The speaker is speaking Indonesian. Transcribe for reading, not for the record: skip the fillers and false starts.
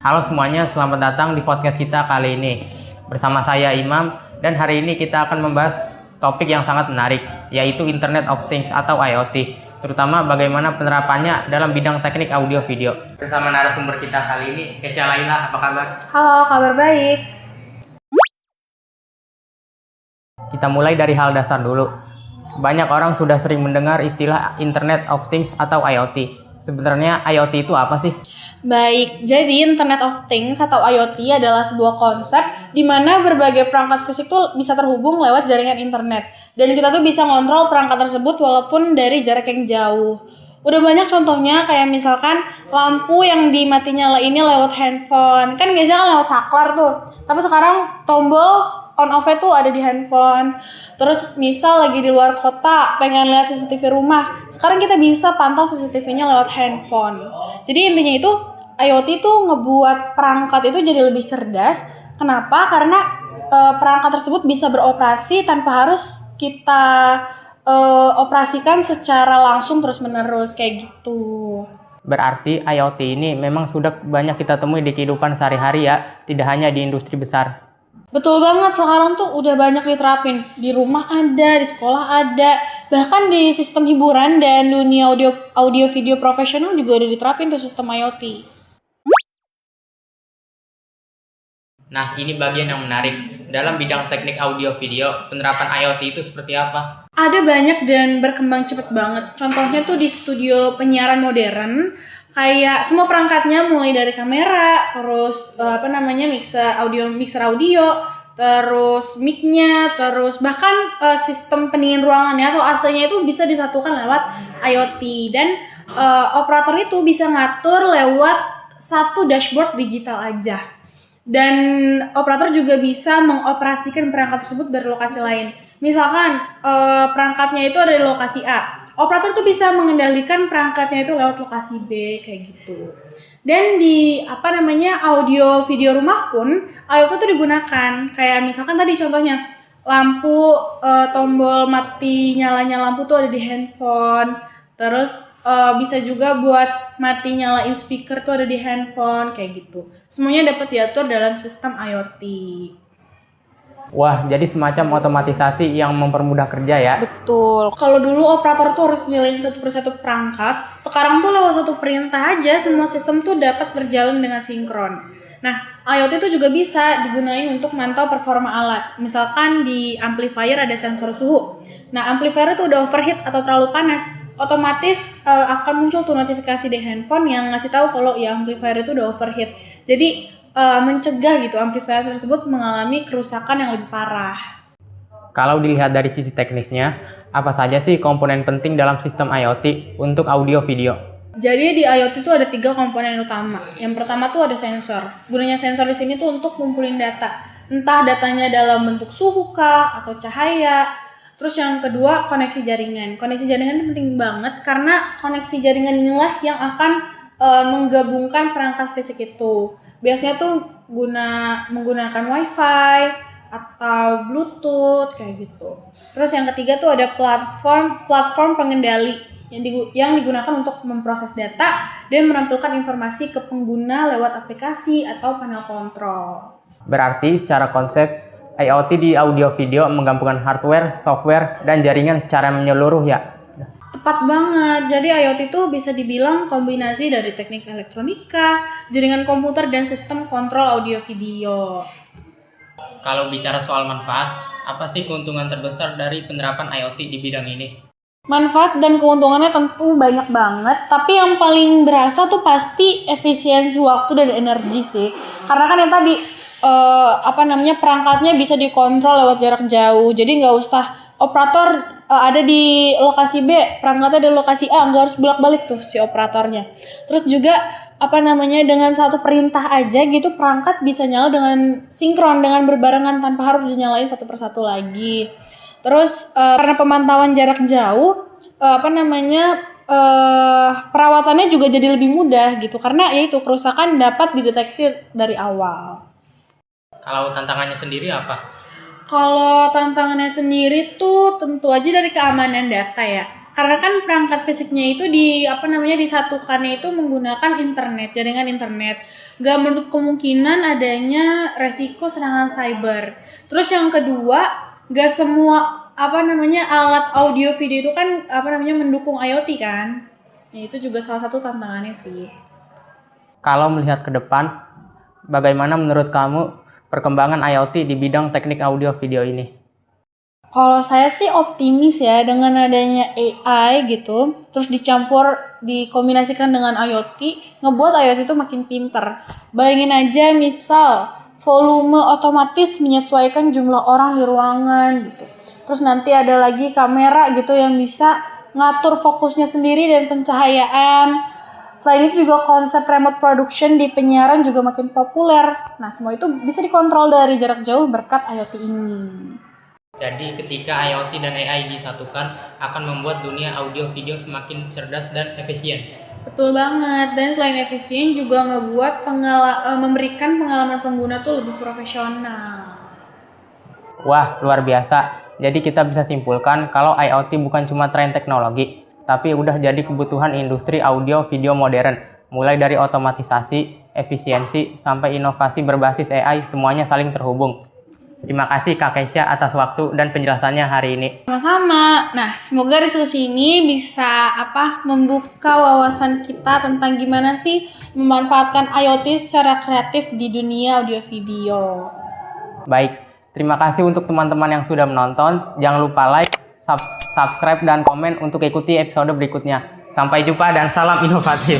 Halo semuanya, selamat datang di podcast kita kali ini. Bersama saya Imam, dan hari ini kita akan membahas topik yang sangat menarik, yaitu Internet of Things atau IoT, terutama bagaimana penerapannya dalam bidang teknik audio video. Bersama narasumber kita kali ini, Kesha Laila, apa kabar? Halo, kabar baik. Kita mulai dari hal dasar dulu. Banyak orang sudah sering mendengar istilah Internet of Things atau IoT. Sebenarnya IoT itu apa sih? Baik, jadi Internet of Things atau IoT adalah sebuah konsep di mana berbagai perangkat fisik tuh bisa terhubung lewat jaringan internet. Dan kita tuh bisa ngontrol perangkat tersebut walaupun dari jarak yang jauh. Udah banyak contohnya kayak misalkan lampu yang dimati nyala ini lewat handphone. Kan biasanya kan lewat saklar tuh. Tapi sekarang tombol on off-nya tuh ada di handphone. Terus misal lagi di luar kota pengen lihat CCTV rumah, sekarang kita bisa pantau CCTV-nya lewat handphone. Jadi intinya itu IoT tuh ngebuat perangkat itu jadi lebih cerdas. Kenapa? Karena perangkat tersebut bisa beroperasi tanpa harus kita operasikan secara langsung terus-menerus kayak gitu. Berarti IoT ini memang sudah banyak kita temui di kehidupan sehari-hari ya, tidak hanya di industri besar. Betul banget, sekarang tuh udah banyak diterapin. Di rumah ada, di sekolah ada, bahkan di sistem hiburan dan dunia audio video profesional juga udah diterapin tuh sistem IoT. Nah, ini bagian yang menarik. Dalam bidang teknik audio video, penerapan IoT itu seperti apa? Ada banyak dan berkembang cepet banget. Contohnya tuh di studio penyiaran modern, kayak semua perangkatnya mulai dari kamera, terus mixer audio, terus mic-nya, terus bahkan sistem pendingin ruangannya atau AC-nya itu bisa disatukan lewat IoT, dan operator itu bisa ngatur lewat satu dashboard digital aja. Dan operator juga bisa mengoperasikan perangkat tersebut dari lokasi lain. Misalkan perangkatnya itu ada di lokasi A, operator tuh bisa mengendalikan perangkatnya itu lewat lokasi B kayak gitu. Dan di audio video rumah pun IoT itu digunakan. Kayak misalkan tadi contohnya lampu, tombol mati nyalanya lampu tuh ada di handphone. Terus bisa juga buat mati nyalain speaker tuh ada di handphone kayak gitu. Semuanya dapat diatur dalam sistem IoT. Wah, jadi semacam otomatisasi yang mempermudah kerja ya? Betul. Kalau dulu operator tuh harus nyalain satu persatu perangkat, sekarang tuh lewat satu perintah aja semua sistem tuh dapat berjalan dengan sinkron. Nah, IoT itu juga bisa digunain untuk mantau performa alat. Misalkan di amplifier ada sensor suhu. Nah, amplifier itu udah overheat atau terlalu panas, otomatis akan muncul tuh notifikasi di handphone yang ngasih tahu kalau ya amplifier itu udah overheat. Jadi mencegah gitu amplifier tersebut mengalami kerusakan yang lebih parah. Kalau dilihat dari sisi teknisnya, apa saja sih komponen penting dalam sistem IoT untuk audio video? Jadi di IoT itu ada 3 komponen utama. Yang pertama tuh ada sensor. Gunanya sensor di sini tuh untuk ngumpulin data. Entah datanya dalam bentuk suhu kah atau cahaya. Terus yang kedua koneksi jaringan. Koneksi jaringan itu penting banget karena koneksi jaringan inilah yang akan menggabungkan perangkat fisik itu. Biasanya tuh menggunakan Wi-Fi atau Bluetooth kayak gitu. Terus yang ketiga tuh ada platform pengendali yang digunakan untuk memproses data dan menampilkan informasi ke pengguna lewat aplikasi atau panel kontrol. Berarti secara konsep, IoT di audio video menggabungkan hardware, software, dan jaringan secara menyeluruh ya? Tepat banget. Jadi IoT itu bisa dibilang kombinasi dari teknik elektronika, jaringan komputer, dan sistem kontrol audio video. Kalau bicara soal manfaat, apa sih keuntungan terbesar dari penerapan IoT di bidang ini? Manfaat dan keuntungannya tentu banyak banget, tapi yang paling berasa tuh pasti efisiensi waktu dan energi sih. Karena kan yang tadi perangkatnya bisa dikontrol lewat jarak jauh. Jadi nggak usah operator ada di lokasi B, perangkatnya di lokasi A, nggak harus bolak-balik tuh si operatornya. Terus juga dengan satu perintah aja gitu perangkat bisa nyala dengan sinkron, dengan berbarengan tanpa harus dinyalain satu persatu lagi. Terus karena pemantauan jarak jauh, perawatannya juga jadi lebih mudah gitu karena yaitu kerusakan dapat dideteksi dari awal. Kalau tantangannya sendiri apa? Kalau tantangannya sendiri tuh tentu aja dari keamanan data ya. Karena kan perangkat fisiknya itu disatukannya itu menggunakan internet, jaringan internet. Gak menutup kemungkinan adanya resiko serangan cyber. Terus yang kedua, gak semua alat audio video itu kan mendukung IoT kan. Ya, itu juga salah satu tantangannya sih. Kalau melihat ke depan, bagaimana menurut kamu perkembangan IoT di bidang teknik audio video ini? Kalau saya sih optimis ya dengan adanya AI gitu, terus dikombinasikan dengan IoT, ngebuat IoT itu makin pinter. Bayangin aja misal volume otomatis menyesuaikan jumlah orang di ruangan gitu. Terus nanti ada lagi kamera gitu yang bisa ngatur fokusnya sendiri dan pencahayaan. Selain itu juga konsep remote production di penyiaran juga makin populer. Nah, semua itu bisa dikontrol dari jarak jauh berkat IoT ini. Jadi ketika IoT dan AI disatukan akan membuat dunia audio video semakin cerdas dan efisien. Betul banget, dan selain efisien juga ngebuat memberikan pengalaman pengguna tuh lebih profesional. Wah, luar biasa. Jadi kita bisa simpulkan kalau IoT bukan cuma tren teknologi, tapi udah jadi kebutuhan industri audio video modern. Mulai dari otomatisasi, efisiensi, sampai inovasi berbasis AI, semuanya saling terhubung. Terima kasih Kak Keisha atas waktu dan penjelasannya hari ini. Sama-sama. Nah, semoga diskusi ini bisa membuka wawasan kita tentang gimana sih memanfaatkan IoT secara kreatif di dunia audio video. Baik, terima kasih untuk teman-teman yang sudah menonton. Jangan lupa like, subscribe, dan komen untuk ikuti episode berikutnya. Sampai jumpa dan salam inovatif.